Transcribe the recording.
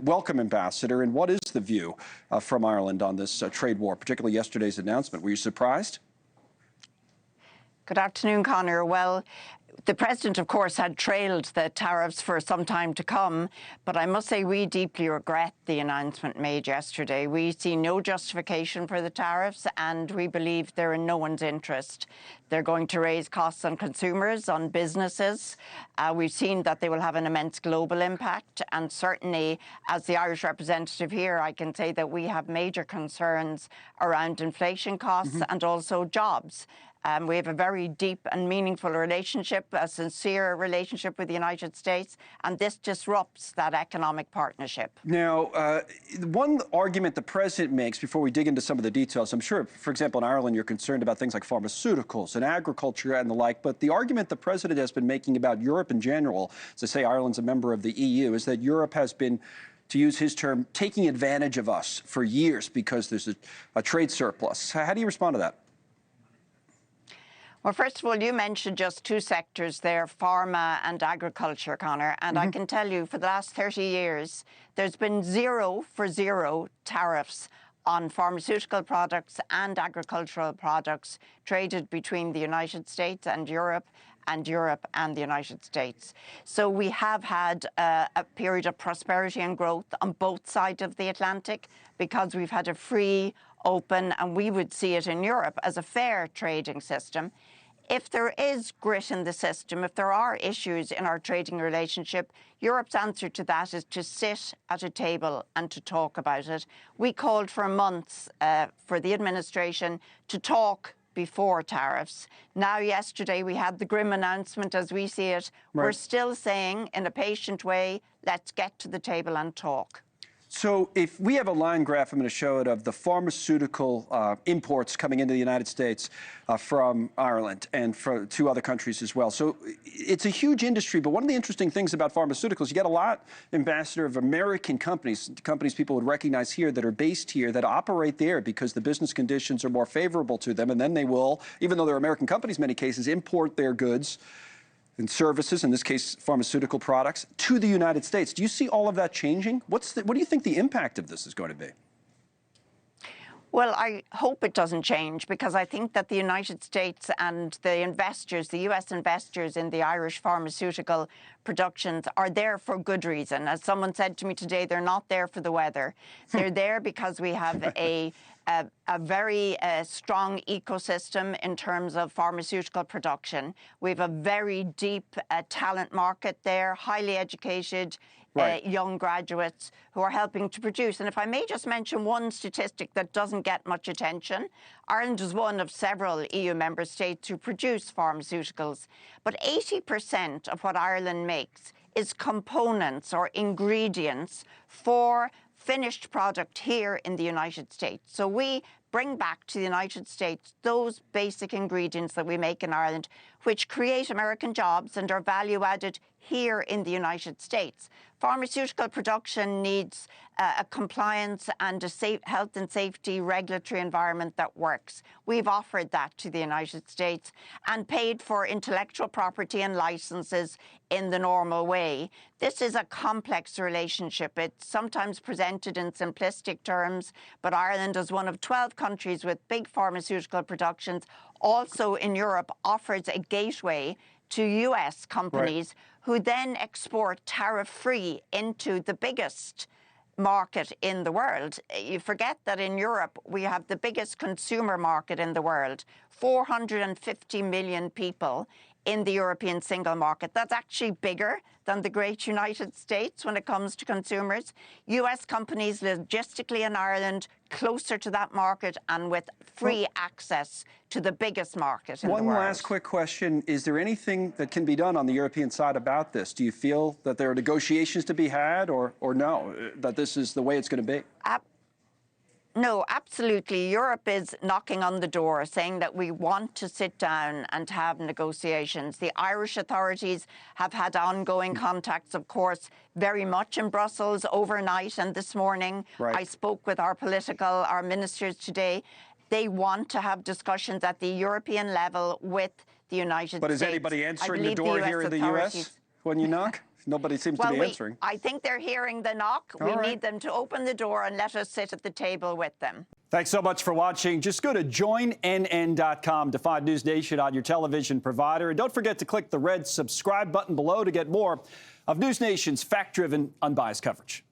Welcome, Ambassador. And what is the view from Ireland on this trade war, particularly yesterday's announcement? Were you surprised? Good afternoon, Connor. Well, the President, of course, had trailed the tariffs for some time to come, but I must say we deeply regret the announcement made yesterday. We see no justification for the tariffs, and we believe they're in no one's interest. They're going to raise costs on consumers, on businesses. We've seen that they will have an immense global impact, and certainly, as the Irish representative here, I can say that we have major concerns around inflation costs and also jobs. We have a very deep and meaningful relationship, a sincere relationship with the United States, and this disrupts that economic partnership. Now, one argument the President makes before we dig into some of the details, I'm sure, for example, in Ireland, you're concerned about things like pharmaceuticals and agriculture and the like, but the argument the President has been making about Europe in general, as I say, Ireland's a member of the EU, is that Europe has been, to use his term, taking advantage of us for years because there's a trade surplus. How do you respond to that? Well, first of all, you mentioned just two sectors there, pharma and agriculture, Connor. And I can tell you, for the last 30 years, there's been zero for zero tariffs on pharmaceutical products and agricultural products traded between the United States and Europe and the United States. So we have had a period of prosperity and growth on both sides of the Atlantic because we've had a free, open, and we would see it in Europe as a fair trading system. If there is grit in the system, if there are issues in our trading relationship, Europe's answer to that is to sit at a table and to talk about it. We called for months for the administration to talk before tariffs. Now, yesterday, we had the grim announcement as we see it. Right. We're still saying, in a patient way, let's get to the table and talk. So if we have a line graph, I'm going to show it, of the pharmaceutical imports coming into the United States from Ireland and from two other countries as well. So it's a huge industry, but one of the interesting things about pharmaceuticals, you get a lot, Ambassador, of American companies people would recognize here that are based here, that operate there because the business conditions are more favorable to them, and then they will, even though they're American companies in many cases, import their goods and services, in this case pharmaceutical products, to the United States. Do you see all of that changing? What do you think the impact of this is going to be? Well, I hope it doesn't change, because I think that the United States and the investors, the US investors in the Irish pharmaceutical productions, are there for good reason. As someone said to me today, they're not there for the weather. They're there because we have a very strong ecosystem in terms of pharmaceutical production. We have a very deep talent market there, highly educated, right, young graduates who are helping to produce. And if I may just mention one statistic that doesn't get much attention, Ireland is one of several EU member states who produce pharmaceuticals, but 80% of what Ireland makes is components or ingredients for finished product here in the United States. So we bring back to the United States those basic ingredients that we make in Ireland, which create American jobs and are value added here in the United States. Pharmaceutical production needs a compliance and a safe health and safety regulatory environment that works. We've offered that to the United States and paid for intellectual property and licenses in the normal way. This is a complex relationship. It's sometimes presented in simplistic terms, but Ireland, as one of 12 countries with big pharmaceutical productions, also in Europe, offers a gateway to US companies, right, who then export tariff-free into the biggest market in the world. You forget that in Europe, we have the biggest consumer market in the world, 450 million people in the European single market. That's actually bigger than the great United States when it comes to consumers. US companies logistically in Ireland, closer to that market and with free access to the biggest market in the world. One last quick question. Is there anything that can be done on the European side about this? Do you feel that there are negotiations to be had, or no, that this is the way it's going to be? No, absolutely. Europe is knocking on the door, saying that we want to sit down and have negotiations. The Irish authorities have had ongoing contacts, of course, very much in Brussels overnight and this morning. Right. I spoke with our ministers today. They want to have discussions at the European level with the United States. But is anybody answering the door here in the US when you knock? Nobody seems to be answering. I think they're hearing the knock. We need them to open the door and let us sit at the table with them. Thanks so much for watching. Just go to joinnn.com to find NewsNation on your television provider. And don't forget to click the red subscribe button below to get more of NewsNation's fact-driven, unbiased coverage.